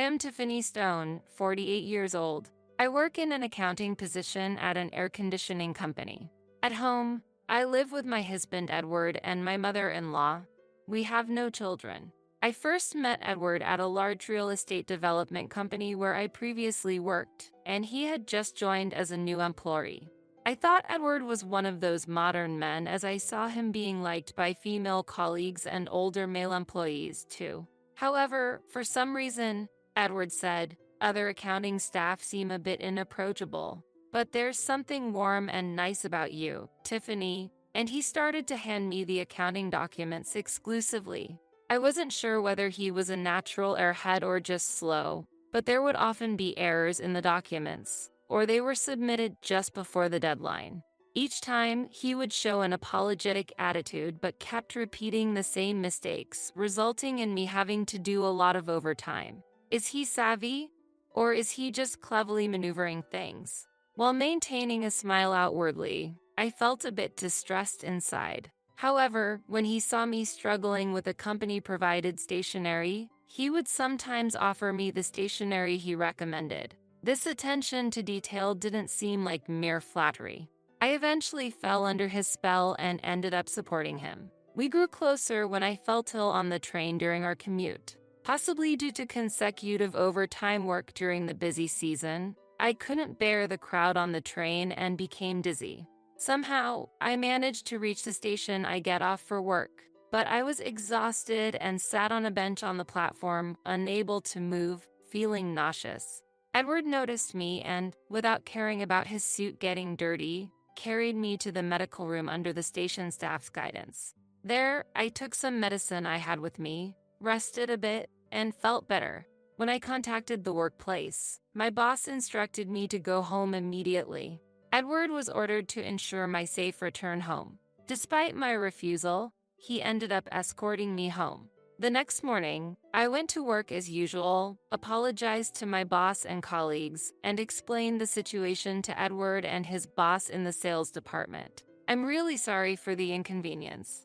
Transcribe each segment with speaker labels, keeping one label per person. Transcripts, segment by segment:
Speaker 1: am Tiffany Stone, 48 years old. I work in an accounting position at an air conditioning company. At home, I live with my husband Edward and my mother-in-law. We have no children. I first met Edward at a large real estate development company where I previously worked, and he had just joined as a new employee. I thought Edward was one of those modern men as I saw him being liked by female colleagues and older male employees too. However, for some reason, Edward said, other accounting staff seem a bit inapproachable. But there's something warm and nice about you, Tiffany, and he started to hand me the accounting documents exclusively. I wasn't sure whether he was a natural airhead or just slow, but there would often be errors in the documents, or they were submitted just before the deadline. Each time, he would show an apologetic attitude but kept repeating the same mistakes, resulting in me having to do a lot of overtime. Is he savvy? Or is he just cleverly maneuvering things? While maintaining a smile outwardly, I felt a bit distressed inside. However, when he saw me struggling with a company-provided stationery, he would sometimes offer me the stationery he recommended. This attention to detail didn't seem like mere flattery. I eventually fell under his spell and ended up supporting him. We grew closer when I felt ill on the train during our commute. Possibly due to consecutive overtime work during the busy season, I couldn't bear the crowd on the train and became dizzy. Somehow, I managed to reach the station I get off for work, but I was exhausted and sat on a bench on the platform, unable to move, feeling nauseous. Edward noticed me and, without caring about his suit getting dirty, carried me to the medical room under the station staff's guidance. There, I took some medicine I had with me, rested a bit, and felt better. When I contacted the workplace, my boss instructed me to go home immediately. Edward was ordered to ensure my safe return home. Despite my refusal, he ended up escorting me home. The next morning, I went to work as usual, apologized to my boss and colleagues, and explained the situation to Edward and his boss in the sales department. I'm really sorry for the inconvenience.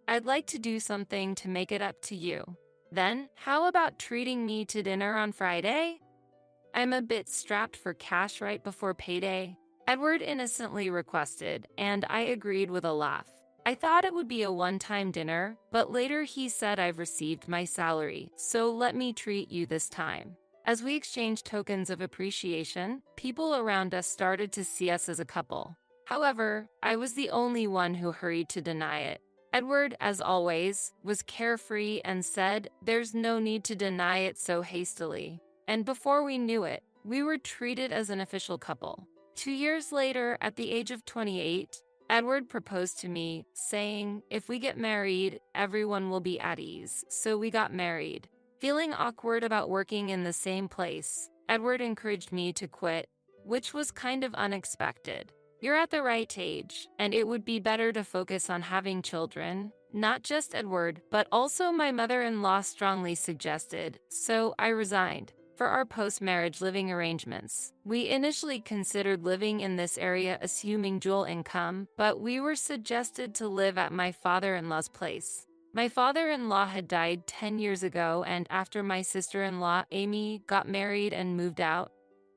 Speaker 1: I'd like to do something to make it up to you. Then, how about treating me to dinner on Friday? I'm a bit strapped for cash right before payday, Edward innocently requested, and I agreed with a laugh. I thought it would be a one-time dinner, but later he said I've received my salary, so let me treat you this time. As we exchanged tokens of appreciation, people around us started to see us as a couple. However, I was the only one who hurried to deny it. Edward, as always, was carefree and said, "There's no need to deny it so hastily." And before we knew it, we were treated as an official couple. 2 years later, at the age of 28, Edward proposed to me, saying, "If we get married, everyone will be at ease." So we got married. Feeling awkward about working in the same place, Edward encouraged me to quit, which was kind of unexpected. You're at the right age, and it would be better to focus on having children. Not just Edward, but also my mother-in-law strongly suggested, so I resigned. For our post-marriage living arrangements, we initially considered living in this area assuming dual income, but we were suggested to live at my father-in-law's place. My father-in-law had died 10 years ago, and after my sister-in-law, Amy, got married and moved out,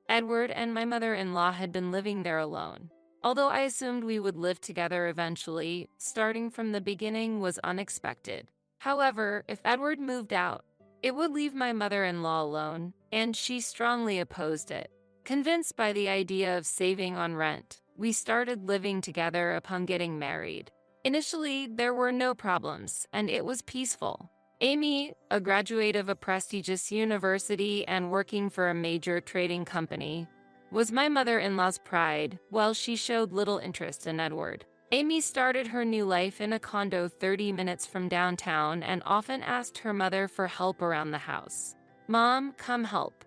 Speaker 1: Edward and my mother-in-law had been living there alone. Although I assumed we would live together eventually, starting from the beginning was unexpected. However, if Edward moved out, it would leave my mother-in-law alone, and she strongly opposed it. Convinced by the idea of saving on rent, we started living together upon getting married. Initially, there were no problems, and it was peaceful. Amy, a graduate of a prestigious university and working for a major trading company, was my mother-in-law's pride, while she showed little interest in Edward. Amy started her new life in a condo 30 minutes from downtown and often asked her mother for help around the house. "Mom, come help.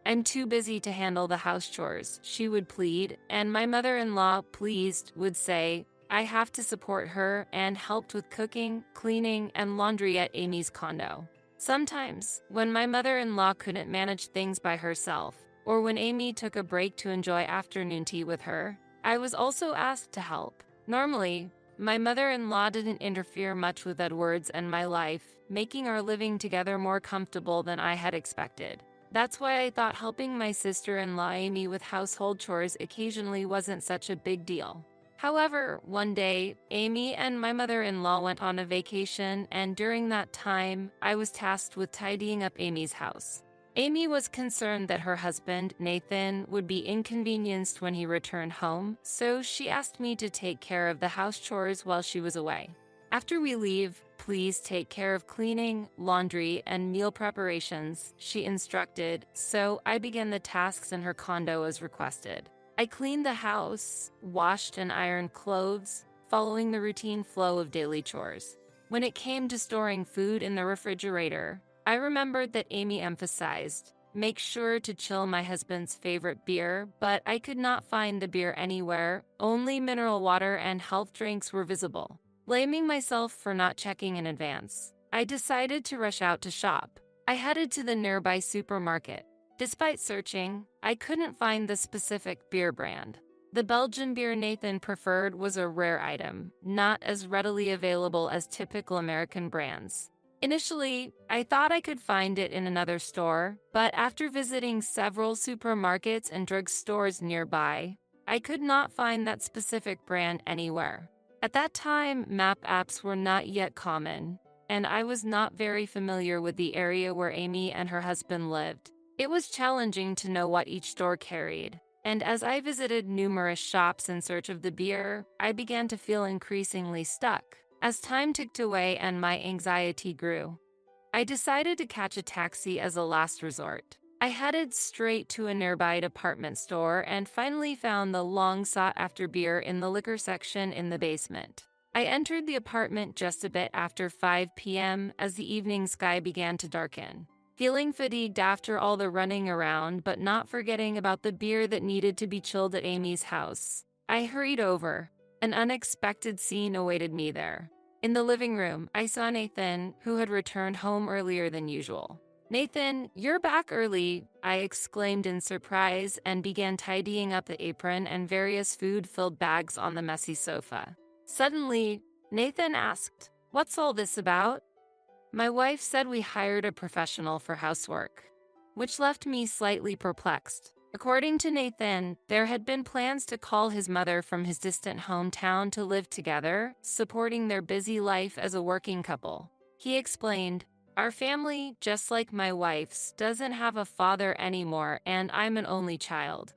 Speaker 1: I'm too busy to handle the house chores," she would plead, and my mother-in-law, pleased, would say, I have to support her, and helped with cooking, cleaning, and laundry at Amy's condo. Sometimes, when my mother-in-law couldn't manage things by herself, or when Amy took a break to enjoy afternoon tea with her, I was also asked to help. Normally, my mother-in-law didn't interfere much with Edward's and my life, making our living together more comfortable than I had expected. That's why I thought helping my sister-in-law Amy with household chores occasionally wasn't such a big deal. However, one day, Amy and my mother-in-law went on a vacation, and during that time, I was tasked with tidying up Amy's house. Amy was concerned that her husband, Nathan, would be inconvenienced when he returned home, so she asked me to take care of the house chores while she was away. After we leave, please take care of cleaning, laundry, and meal preparations, she instructed, so I began the tasks in her condo as requested. I cleaned the house, washed and ironed clothes, following the routine flow of daily chores. When it came to storing food in the refrigerator, I remembered that Amy emphasized, "Make sure to chill my husband's favorite beer," but I could not find the beer anywhere, only mineral water and health drinks were visible. Blaming myself for not checking in advance, I decided to rush out to shop. I headed to the nearby supermarket. Despite searching, I couldn't find the specific beer brand. The Belgian beer Nathan preferred was a rare item, not as readily available as typical American brands. Initially, I thought I could find it in another store, but after visiting several supermarkets and drugstores nearby, I could not find that specific brand anywhere. At that time, map apps were not yet common, and I was not very familiar with the area where Amy and her husband lived. It was challenging to know what each store carried, and as I visited numerous shops in search of the beer, I began to feel increasingly stuck. As time ticked away and my anxiety grew, I decided to catch a taxi as a last resort. I headed straight to a nearby department store and finally found the long-sought-after beer in the liquor section in the basement. I entered the apartment just a bit after 5 p.m. as the evening sky began to darken. Feeling fatigued after all the running around, but not forgetting about the beer that needed to be chilled at Amy's house, I hurried over. An unexpected scene awaited me there. In the living room, I saw Nathan, who had returned home earlier than usual. "Nathan, you're back early," I exclaimed in surprise and began tidying up the apron and various food-filled bags on the messy sofa. Suddenly, Nathan asked, "What's all this about?" My wife said we hired a professional for housework, which left me slightly perplexed. According to Nathan, there had been plans to call his mother from his distant hometown to live together, supporting their busy life as a working couple. He explained, "Our family, just like my wife's, doesn't have a father anymore, and I'm an only child.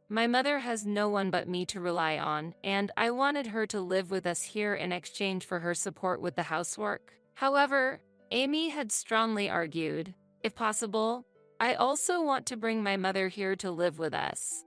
Speaker 1: My mother has no one but me to rely on, and I wanted her to live with us here in exchange for her support with the housework." However, Amy had strongly argued, "If possible, I also want to bring my mother here to live with us.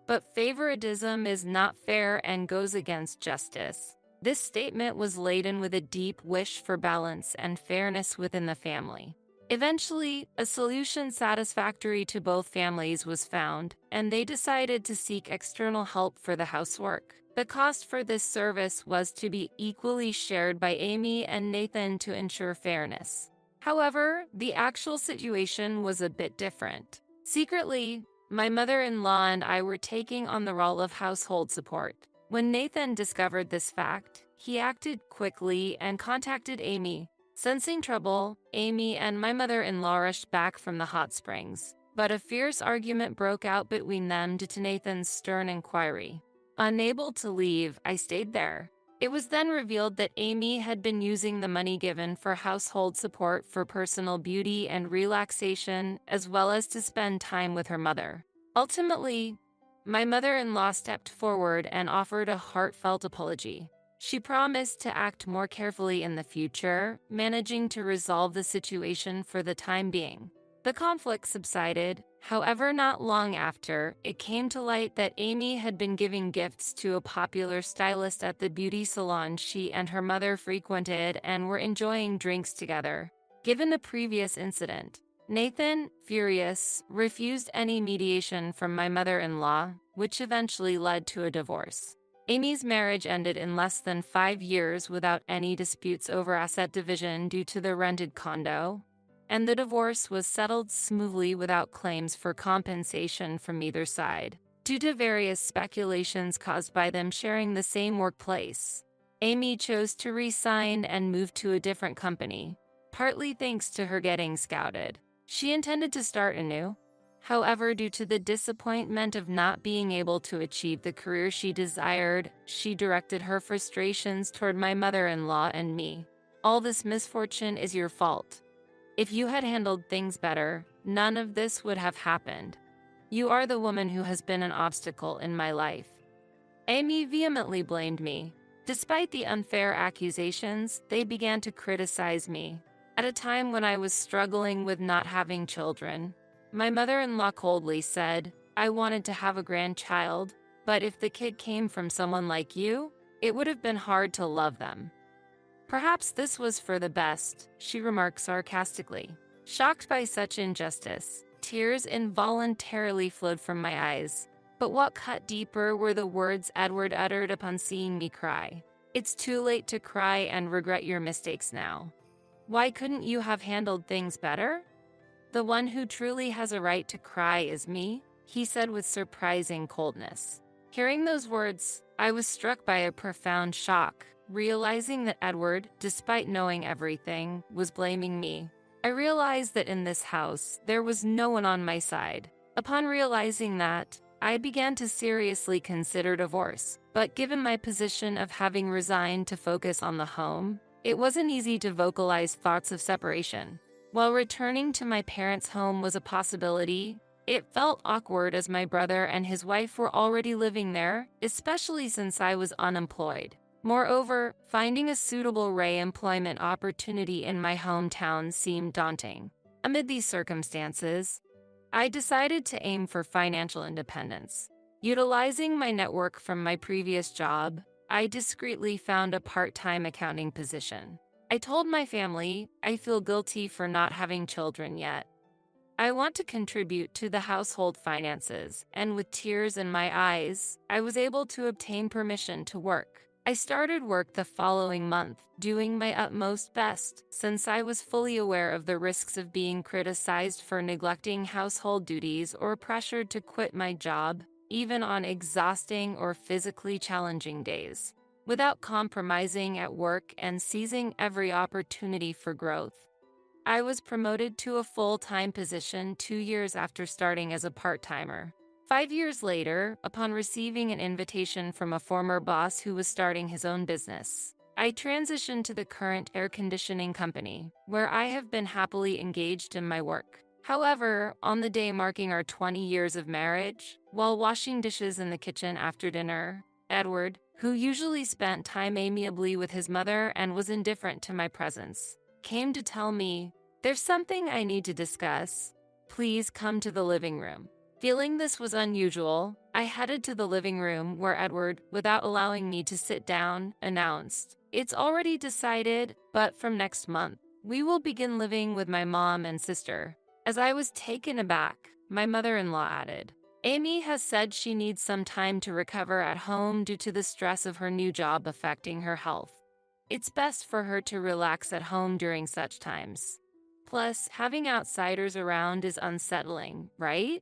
Speaker 1: But favoritism is not fair and goes against justice." This statement was laden with a deep wish for balance and fairness within the family. Eventually, a solution satisfactory to both families was found, and they decided to seek external help for the housework. The cost for this service was to be equally shared by Amy and Nathan to ensure fairness. However, the actual situation was a bit different. Secretly, my mother-in-law and I were taking on the role of household support. When Nathan discovered this fact, he acted quickly and contacted Amy. Sensing trouble, Amy and my mother-in-law rushed back from the hot springs, but a fierce argument broke out between them due to Nathan's stern inquiry. Unable to leave, I stayed there. It was then revealed that Amy had been using the money given for household support for personal beauty and relaxation, as well as to spend time with her mother. Ultimately, my mother-in-law stepped forward and offered a heartfelt apology. She promised to act more carefully in the future, managing to resolve the situation for the time being. The conflict subsided. However, not long after, it came to light that Amy had been giving gifts to a popular stylist at the beauty salon she and her mother frequented and were enjoying drinks together. Given the previous incident, Nathan, furious, refused any mediation from my mother-in-law, which eventually led to a divorce. Amy's marriage ended in less than 5 years without any disputes over asset division due to the rented condo, and the divorce was settled smoothly without claims for compensation from either side, due to various speculations caused by them sharing the same workplace. Amy chose to resign and move to a different company, partly thanks to her getting scouted. She intended to start anew. However, due to the disappointment of not being able to achieve the career she desired, she directed her frustrations toward my mother-in-law and me. All this misfortune is your fault. If you had handled things better, none of this would have happened. You are the woman who has been an obstacle in my life. Amy vehemently blamed me. Despite the unfair accusations, they began to criticize me. At a time when I was struggling with not having children, my mother-in-law coldly said, I wanted to have a grandchild, but if the kid came from someone like you, it would have been hard to love them. Perhaps this was for the best, she remarked sarcastically. Shocked by such injustice, tears involuntarily flowed from my eyes. But what cut deeper were the words Edward uttered upon seeing me cry. It's too late to cry and regret your mistakes now. Why couldn't you have handled things better? The one who truly has a right to cry is me, he said with surprising coldness. Hearing those words, I was struck by a profound shock, realizing that Edward, despite knowing everything, was blaming me. I realized that in this house, there was no one on my side. Upon realizing that, I began to seriously consider divorce, but given my position of having resigned to focus on the home, it wasn't easy to vocalize thoughts of separation. While returning to my parents' home was a possibility, it felt awkward as my brother and his wife were already living there, especially since I was unemployed. Moreover, finding a suitable re-employment opportunity in my hometown seemed daunting. Amid these circumstances, I decided to aim for financial independence. Utilizing my network from my previous job, I discreetly found a part-time accounting position. I told my family I feel guilty for not having children yet. I want to contribute to the household finances, and with tears in my eyes, I was able to obtain permission to work. I started work the following month, doing my utmost best, since I was fully aware of the risks of being criticized for neglecting household duties or pressured to quit my job, even on exhausting or physically challenging days, without compromising at work and seizing every opportunity for growth. I was promoted to a full-time position 2 years after starting as a part-timer. 5 years later, upon receiving an invitation from a former boss who was starting his own business, I transitioned to the current air conditioning company, where I have been happily engaged in my work. However, on the day marking our 20 years of marriage, while washing dishes in the kitchen after dinner, Edward, who usually spent time amiably with his mother and was indifferent to my presence, came to tell me, "There's something I need to discuss. Please come to the living room." Feeling this was unusual, I headed to the living room where Edward, without allowing me to sit down, announced, "It's already decided, but from next month, we will begin living with my mom and sister." As I was taken aback, my mother-in-law added, "Amy has said she needs some time to recover at home due to the stress of her new job affecting her health. It's best for her to relax at home during such times. Plus, having outsiders around is unsettling, right?"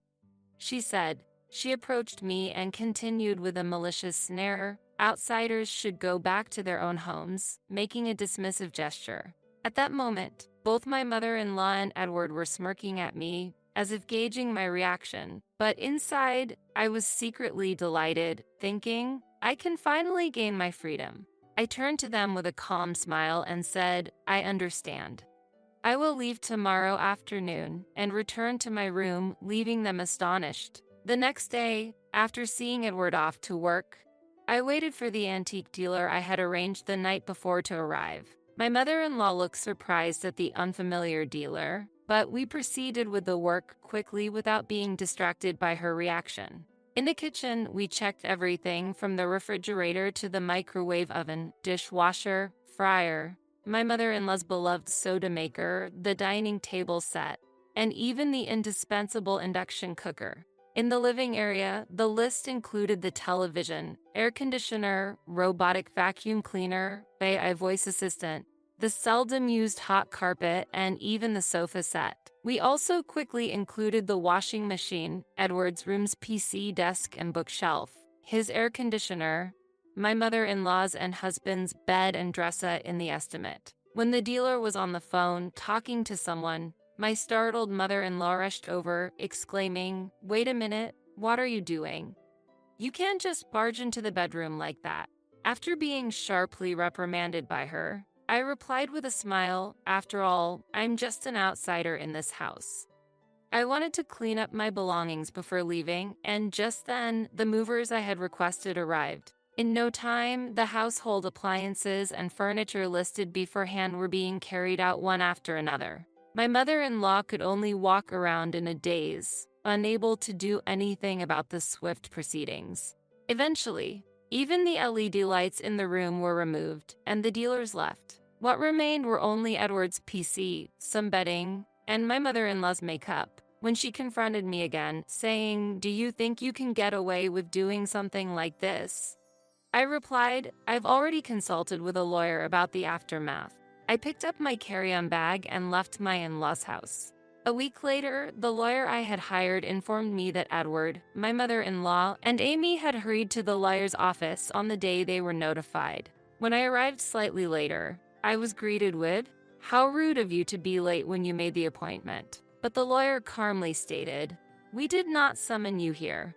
Speaker 1: She said. She approached me and continued with a malicious snare. Outsiders should go back to their own homes, making a dismissive gesture. At that moment, both my mother-in-law and Edward were smirking at me, as if gauging my reaction. But inside, I was secretly delighted, thinking, I can finally gain my freedom. I turned to them with a calm smile and said, "I understand. I will leave tomorrow afternoon and return to my room, leaving them astonished." The next day, after seeing Edward off to work, I waited for the antique dealer I had arranged the night before to arrive. My mother-in-law looked surprised at the unfamiliar dealer, but we proceeded with the work quickly without being distracted by her reaction. In the kitchen, we checked everything from the refrigerator to the microwave oven, dishwasher, fryer, my mother-in-law's beloved soda maker, the dining table set, and even the indispensable induction cooker. In the living area, the list included the television, air conditioner, robotic vacuum cleaner, AI voice assistant, the seldom-used hot carpet, and even the sofa set. We also quickly included the washing machine, Edward's room's PC desk and bookshelf, his air conditioner, my mother-in-law's and husband's bed and dresser in the estimate. When the dealer was on the phone talking to someone, My startled mother-in-law rushed over, exclaiming, "Wait a minute, what are you doing? You can't just barge into the bedroom like that." After being sharply reprimanded by her, I replied with a smile, "After all, I'm just an outsider in this house." I wanted to clean up my belongings before leaving, and just then, the movers I had requested arrived. In no time, the household appliances and furniture listed beforehand were being carried out one after another. My mother-in-law could only walk around in a daze, unable to do anything about the swift proceedings. Eventually, even the LED lights in the room were removed, and the dealers left. What remained were only Edward's PC, some bedding, and my mother-in-law's makeup. When she confronted me again, saying, "Do you think you can get away with doing something like this?" I replied, "I've already consulted with a lawyer about the aftermath." I picked up my carry-on bag and left my in-laws' house. A week later, the lawyer I had hired informed me that Edward, my mother-in-law, and Amy had hurried to the lawyer's office on the day they were notified. When I arrived slightly later, I was greeted with, "How rude of you to be late when you made the appointment." But the lawyer calmly stated, "We did not summon you here.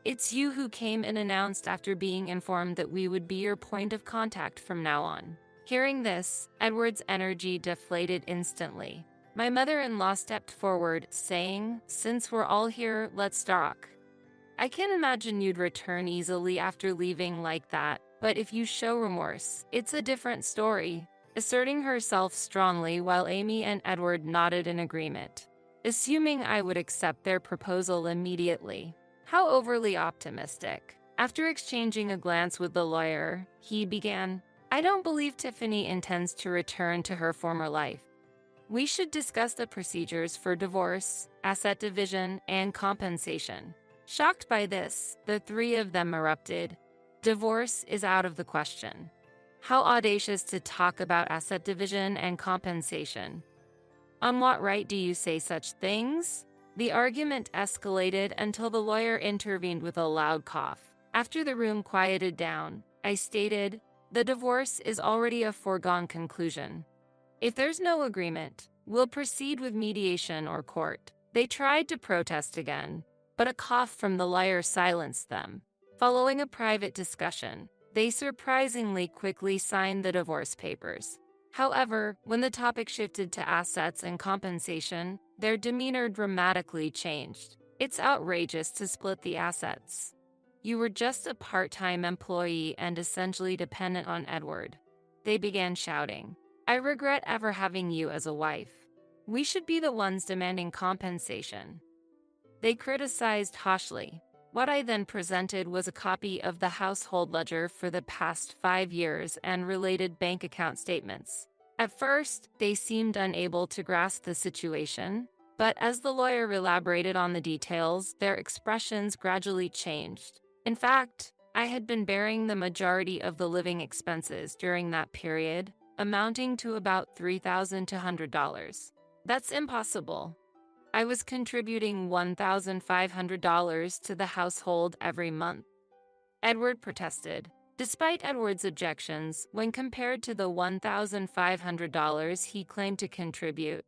Speaker 1: It's you who came and announced after being informed that we would be your point of contact from now on." Hearing this, Edward's energy deflated instantly. My mother-in-law stepped forward, saying, "Since we're all here, let's talk. I can't imagine you'd return easily after leaving like that, but if you show remorse, it's a different story," asserting herself strongly while Amy and Edward nodded in agreement, assuming I would accept their proposal immediately. How overly optimistic. After exchanging a glance with the lawyer, he began, "I don't believe Tiffany intends to return to her former life. We should discuss the procedures for divorce, asset division, and compensation." Shocked by this, the three of them erupted. "Divorce is out of the question. How audacious to talk about asset division and compensation. On what right do you say such things?" The argument escalated until the lawyer intervened with a loud cough. After the room quieted down, I stated, "The divorce is already a foregone conclusion. If there's no agreement, we'll proceed with mediation or court." They tried to protest again, but a cough from the lawyer silenced them. Following a private discussion, they surprisingly quickly signed the divorce papers. However, when the topic shifted to assets and compensation, their demeanor dramatically changed. "It's outrageous to split the assets. You were just a part-time employee and essentially dependent on Edward." They began shouting, "I regret ever having you as a wife. We should be the ones demanding compensation." They criticized harshly. What I then presented was a copy of the household ledger for the past 5 years and related bank account statements. At first, they seemed unable to grasp the situation, but as the lawyer elaborated on the details, their expressions gradually changed. In fact, I had been bearing the majority of the living expenses during that period, amounting to about $3,200. "That's impossible. I was contributing $1,500 to the household every month," Edward protested. Despite Edward's objections, when compared to the $1,500 he claimed to contribute,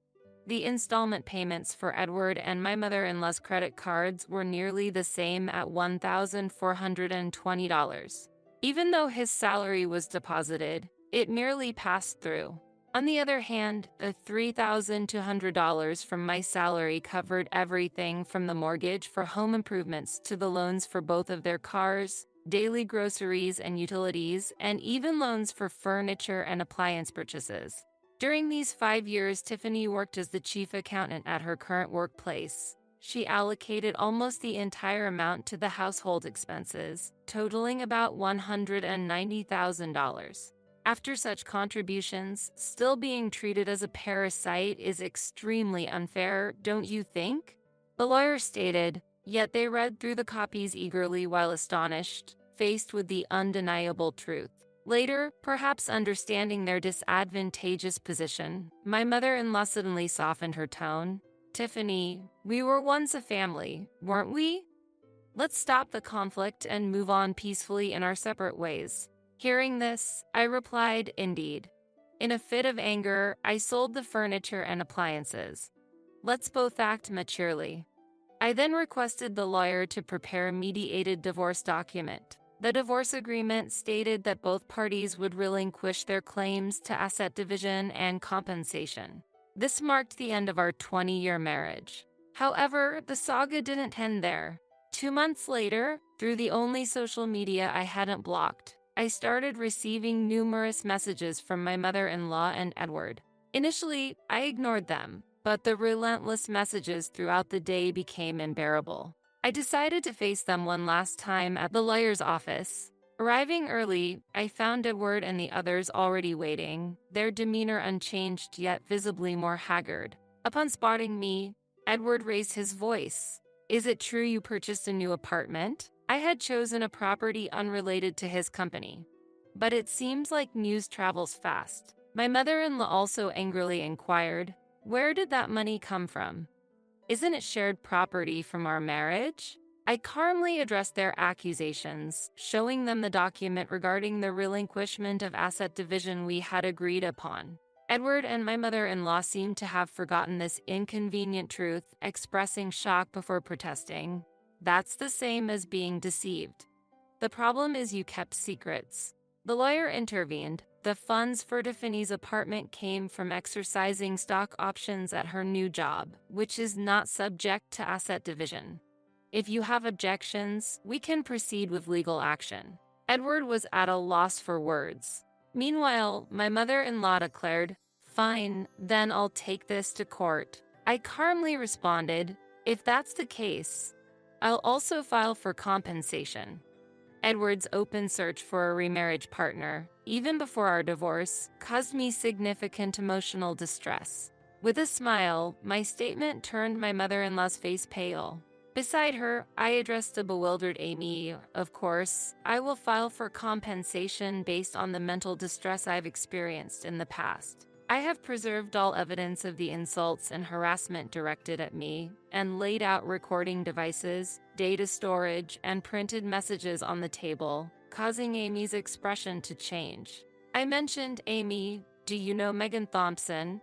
Speaker 1: the installment payments for Edward and my mother-in-law's credit cards were nearly the same at $1,420. Even though his salary was deposited, it merely passed through. On the other hand, the $3,200 from my salary covered everything from the mortgage for home improvements to the loans for both of their cars, daily groceries and utilities, and even loans for furniture and appliance purchases. During these 5 years, Tiffany worked as the chief accountant at her current workplace. She allocated almost the entire amount to the household expenses, totaling about $190,000. After such contributions, still being treated as a parasite is extremely unfair, don't you think? The lawyer stated, yet they read through the copies eagerly while astonished, faced with the undeniable truth. Later, perhaps understanding their disadvantageous position, my mother-in-law suddenly softened her tone. "Tiffany, we were once a family, weren't we? Let's stop the conflict and move on peacefully in our separate ways." Hearing this, I replied, "Indeed." In a fit of anger, I sold the furniture and appliances. Let's both act maturely. I then requested the lawyer to prepare a mediated divorce document. The divorce agreement stated that both parties would relinquish their claims to asset division and compensation. This marked the end of our 20-year marriage. However, the saga didn't end there. 2 months later, through the only social media I hadn't blocked, I started receiving numerous messages from my mother-in-law and Edward. Initially, I ignored them, but the relentless messages throughout the day became unbearable. I decided to face them one last time at the lawyer's office. Arriving early, I found Edward and the others already waiting, their demeanor unchanged yet visibly more haggard. Upon spotting me, Edward raised his voice. "Is it true you purchased a new apartment?" I had chosen a property unrelated to his company. But it seems like news travels fast. My mother-in-law also angrily inquired, "Where did that money come from? Isn't it shared property from our marriage?" I calmly addressed their accusations, showing them the document regarding the relinquishment of asset division we had agreed upon. Edward and my mother-in-law seemed to have forgotten this inconvenient truth, expressing shock before protesting. "That's the same as being deceived. The problem is you kept secrets." The lawyer intervened. "The funds for Tiffany's apartment came from exercising stock options at her new job, which is not subject to asset division. If you have objections, we can proceed with legal action." Edward was at a loss for words. Meanwhile, my mother-in-law declared, "Fine, then I'll take this to court." I calmly responded, "If that's the case, I'll also file for compensation." Edward's open search for a remarriage partner, even before our divorce, caused me significant emotional distress. With a smile, my statement turned my mother-in-law's face pale. Beside her, I addressed a bewildered Amy. "Of course, I will file for compensation based on the mental distress I've experienced in the past. I have preserved all evidence of the insults and harassment directed at me, and laid out recording devices, data storage, and printed messages on the table, causing Amy's expression to change. I mentioned, "Amy, do you know Megan Thompson?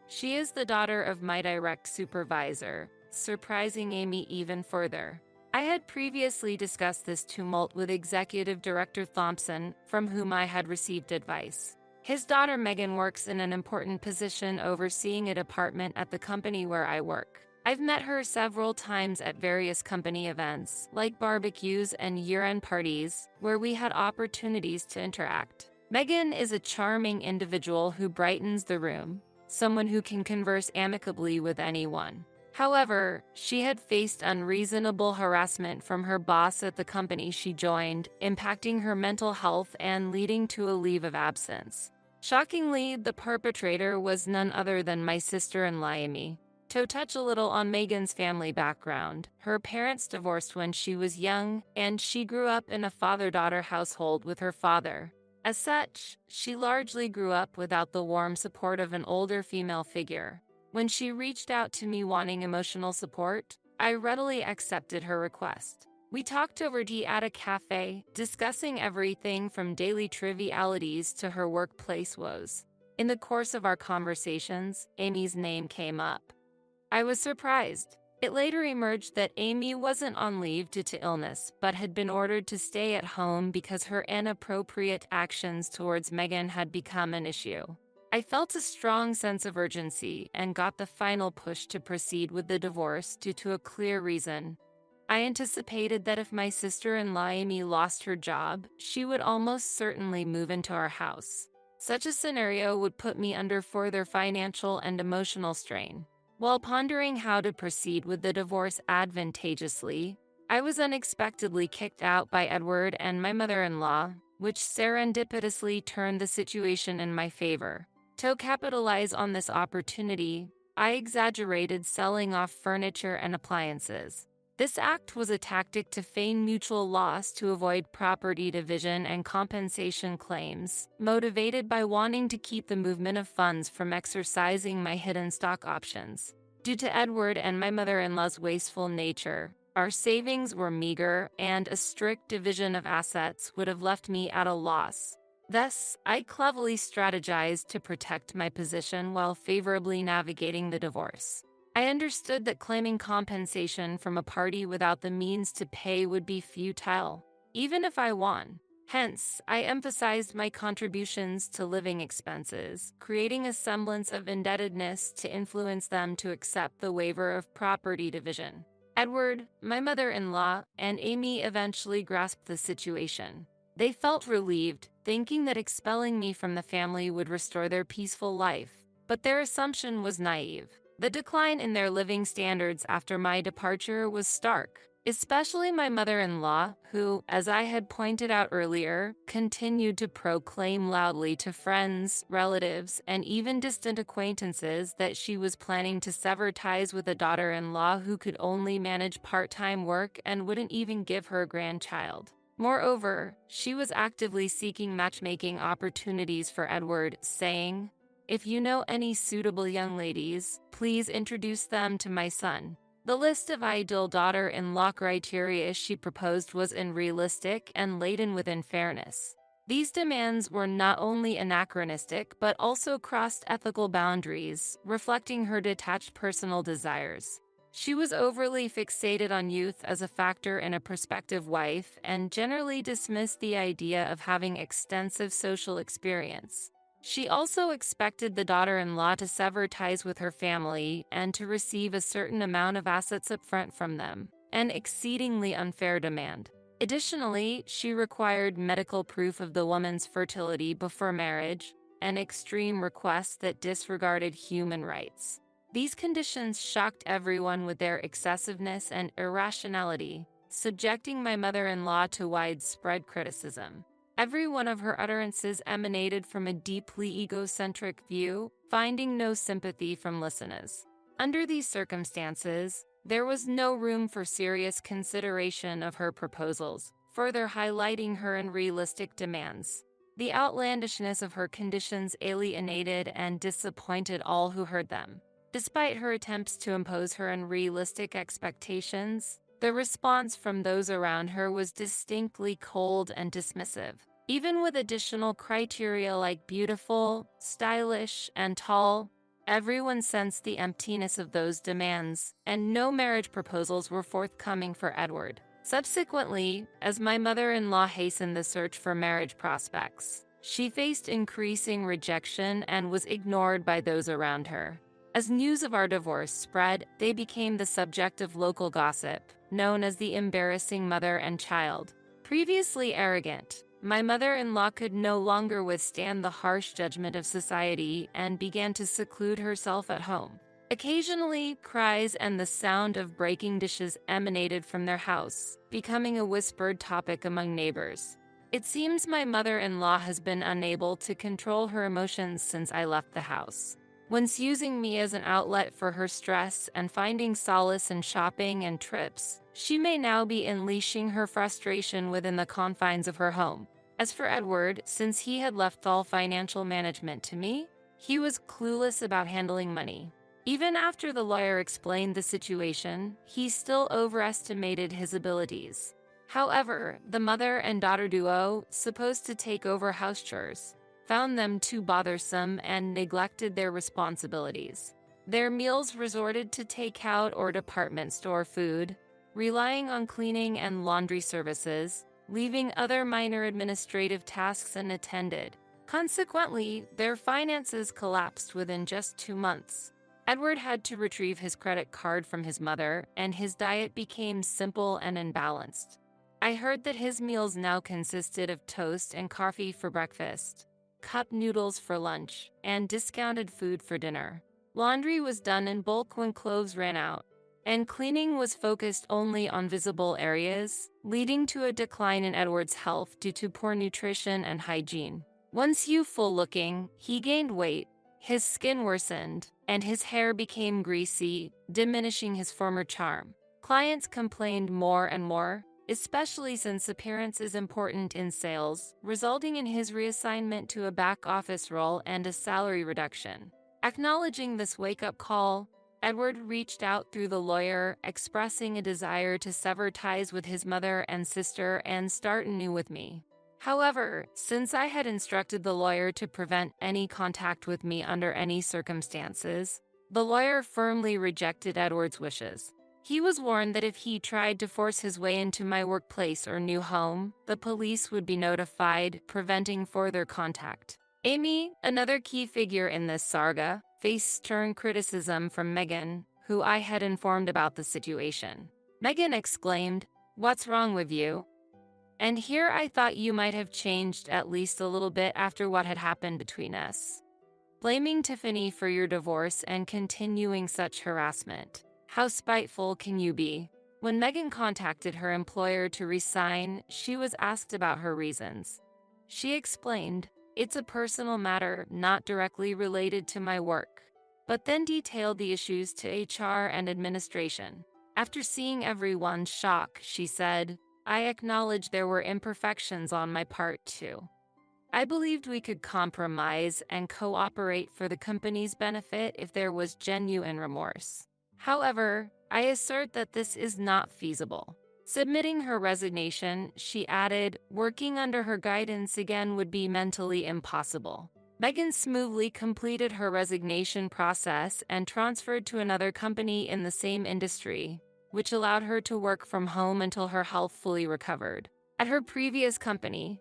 Speaker 1: She is the daughter of my direct supervisor," surprising Amy even further. I had previously discussed this tumult with Executive Director Thompson, from whom I had received advice. His daughter Megan works in an important position overseeing a department at the company where I work. I've met her several times at various company events, like barbecues and year-end parties, where we had opportunities to interact. Megan is a charming individual who brightens the room, someone who can converse amicably with anyone. However, she had faced unreasonable harassment from her boss at the company she joined, impacting her mental health and leading to a leave of absence. Shockingly, the perpetrator was none other than my sister-in-law Amy. To touch a little on Megan's family background, her parents divorced when she was young, and she grew up in a father-daughter household with her father. As such, she largely grew up without the warm support of an older female figure. When she reached out to me wanting emotional support, I readily accepted her request. We talked over tea at a cafe, discussing everything from daily trivialities to her workplace woes. In the course of our conversations, Amy's name came up. I was surprised. It later emerged that Amy wasn't on leave due to illness, but had been ordered to stay at home because her inappropriate actions towards Megan had become an issue. I felt a strong sense of urgency and got the final push to proceed with the divorce due to a clear reason. I anticipated that if my sister-in-law Amy lost her job, she would almost certainly move into our house. Such a scenario would put me under further financial and emotional strain. While pondering how to proceed with the divorce advantageously, I was unexpectedly kicked out by Edward and my mother-in-law, which serendipitously turned the situation in my favor. To capitalize on this opportunity, I exaggerated selling off furniture and appliances. This act was a tactic to feign mutual loss to avoid property division and compensation claims, motivated by wanting to keep the movement of funds from exercising my hidden stock options. Due to Edward and my mother-in-law's wasteful nature, our savings were meager, and a strict division of assets would have left me at a loss. Thus, I cleverly strategized to protect my position while favorably navigating the divorce. I understood that claiming compensation from a party without the means to pay would be futile, even if I won. Hence, I emphasized my contributions to living expenses, creating a semblance of indebtedness to influence them to accept the waiver of property division. Edward, my mother-in-law, and Amy eventually grasped the situation. They felt relieved, thinking that expelling me from the family would restore their peaceful life. But their assumption was naive. The decline in their living standards after my departure was stark, especially my mother-in-law, who, as I had pointed out earlier, continued to proclaim loudly to friends, relatives, and even distant acquaintances that she was planning to sever ties with a daughter-in-law who could only manage part-time work and wouldn't even give her a grandchild. Moreover, she was actively seeking matchmaking opportunities for Edward, saying, "If you know any suitable young ladies, please introduce them to my son." The list of ideal daughter-in-law criteria she proposed was unrealistic and laden with unfairness. These demands were not only anachronistic but also crossed ethical boundaries, reflecting her detached personal desires. She was overly fixated on youth as a factor in a prospective wife and generally dismissed the idea of having extensive social experience. She also expected the daughter-in-law to sever ties with her family and to receive a certain amount of assets up front from them, an exceedingly unfair demand. Additionally, she required medical proof of the woman's fertility before marriage, an extreme request that disregarded human rights. These conditions shocked everyone with their excessiveness and irrationality, subjecting my mother-in-law to widespread criticism. Every one of her utterances emanated from a deeply egocentric view, finding no sympathy from listeners. Under these circumstances, there was no room for serious consideration of her proposals, further highlighting her unrealistic demands. The outlandishness of her conditions alienated and disappointed all who heard them. Despite her attempts to impose her unrealistic expectations, the response from those around her was distinctly cold and dismissive. Even with additional criteria like beautiful, stylish, and tall, everyone sensed the emptiness of those demands, and no marriage proposals were forthcoming for Edward. Subsequently, as my mother-in-law hastened the search for marriage prospects, she faced increasing rejection and was ignored by those around her. As news of our divorce spread, they became the subject of local gossip, known as the embarrassing mother and child. Previously arrogant, my mother-in-law could no longer withstand the harsh judgment of society and began to seclude herself at home. Occasionally, cries and the sound of breaking dishes emanated from their house, becoming a whispered topic among neighbors. It seems my mother-in-law has been unable to control her emotions since I left the house. Once using me as an outlet for her stress and finding solace in shopping and trips, she may now be unleashing her frustration within the confines of her home. As for Edward, since he had left all financial management to me, he was clueless about handling money. Even after the lawyer explained the situation, he still overestimated his abilities. However, the mother and daughter duo, supposed to take over house chores, found them too bothersome and neglected their responsibilities. Their meals resorted to takeout or department store food, relying on cleaning and laundry services, leaving other minor administrative tasks unattended. Consequently, their finances collapsed within just 2 months. Edward had to retrieve his credit card from his mother, and his diet became simple and unbalanced. I heard that his meals now consisted of toast and coffee for breakfast, cup noodles for lunch, and discounted food for dinner. Laundry was done in bulk when clothes ran out, and cleaning was focused only on visible areas, leading to a decline in Edward's health due to poor nutrition and hygiene. Once youthful-looking, he gained weight, his skin worsened, and his hair became greasy, diminishing his former charm. Clients complained more and more, especially since appearance is important in sales, resulting in his reassignment to a back-office role and a salary reduction. Acknowledging this wake-up call, Edward reached out through the lawyer, expressing a desire to sever ties with his mother and sister and start anew with me. However, since I had instructed the lawyer to prevent any contact with me under any circumstances, The lawyer firmly rejected Edward's wishes. He was warned that if he tried to force his way into my workplace or new home, the police would be notified, preventing further contact. Amy, another key figure in this saga, faced stern criticism from Megan, who I had informed about the situation. Megan exclaimed, "What's wrong with you? And here I thought you might have changed at least a little bit after what had happened between us. Blaming Tiffany for your divorce and continuing such harassment. How spiteful can you be?" When Megan contacted her employer to resign, she was asked about her reasons. She explained, "It's a personal matter not directly related to my work," but then detailed the issues to HR and administration. After seeing everyone's shock, she said, "I acknowledge there were imperfections on my part too. I believed we could compromise and cooperate for the company's benefit if there was genuine remorse. However, I assert that this is not feasible." Submitting her resignation, she added, "Working under her guidance again would be mentally impossible." Megan smoothly completed her resignation process and transferred to another company in the same industry, which allowed her to work from home until her health fully recovered. At her previous company,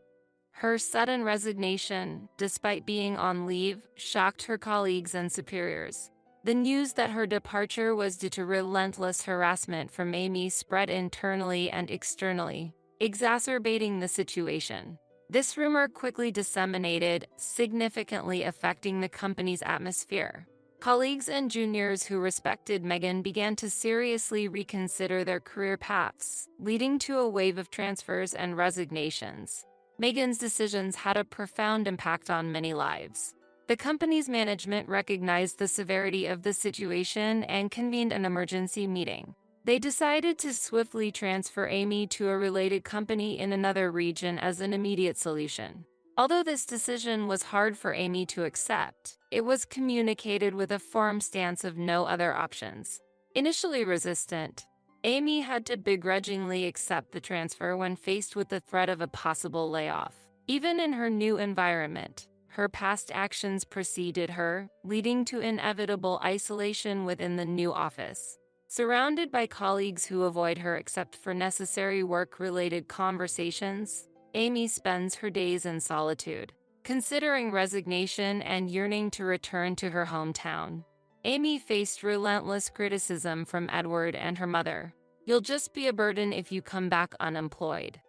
Speaker 1: her sudden resignation, despite being on leave, shocked her colleagues and superiors. The news that her departure was due to relentless harassment from Amy spread internally and externally, exacerbating the situation. This rumor quickly disseminated, significantly affecting the company's atmosphere. Colleagues and juniors who respected Megan began to seriously reconsider their career paths, leading to a wave of transfers and resignations. Megan's decisions had a profound impact on many lives. The company's management recognized the severity of the situation and convened an emergency meeting. They decided to swiftly transfer Amy to a related company in another region as an immediate solution. Although this decision was hard for Amy to accept, it was communicated with a firm stance of no other options. Initially resistant, Amy had to begrudgingly accept the transfer when faced with the threat of a possible layoff. Even in her new environment, her past actions preceded her, leading to inevitable isolation within the new office. Surrounded by colleagues who avoid her except for necessary work-related conversations, Amy spends her days in solitude, considering resignation and yearning to return to her hometown. Amy faced relentless criticism from Edward and her mother. "You'll just be a burden if you come back unemployed.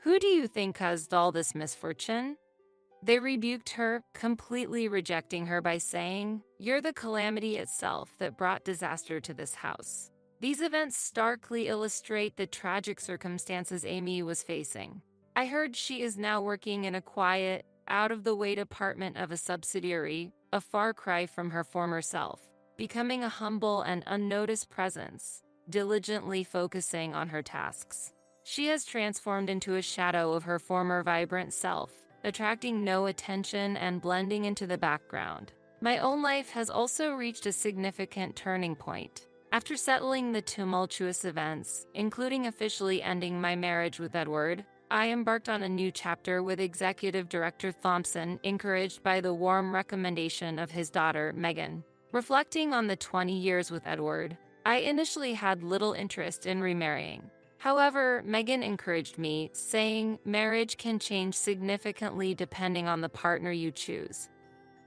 Speaker 1: Who do you think caused all this misfortune?" They rebuked her, completely rejecting her by saying, "You're the calamity itself that brought disaster to this house." These events starkly illustrate the tragic circumstances Amy was facing. I heard she is now working in a quiet, out-of-the-way department of a subsidiary, a far cry from her former self, becoming a humble and unnoticed presence, diligently focusing on her tasks. She has transformed into a shadow of her former vibrant self, attracting no attention and blending into the background. My own life has also reached a significant turning point. After settling the tumultuous events, including officially ending my marriage with Edward, I embarked on a new chapter with Executive Director Thompson, encouraged by the warm recommendation of his daughter, Megan. Reflecting on the 20 years with Edward, I initially had little interest in remarrying. However, Megan encouraged me, saying, "Marriage can change significantly depending on the partner you choose."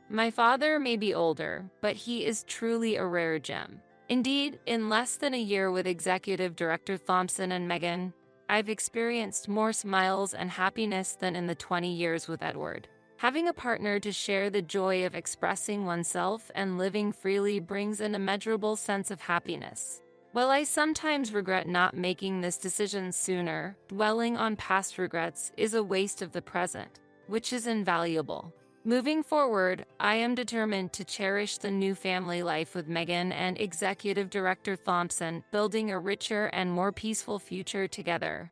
Speaker 1: My father may be older, but he is truly a rare gem. Indeed, in less than a year with Executive Director Thompson and Megan, I've experienced more smiles and happiness than in the 20 years with Edward. Having a partner to share the joy of expressing oneself and living freely brings an immeasurable sense of happiness. While I sometimes regret not making this decision sooner, dwelling on past regrets is a waste of the present, which is invaluable. Moving forward, I am determined to cherish the new family life with Megan and Executive Director Thompson, building a richer and more peaceful future together.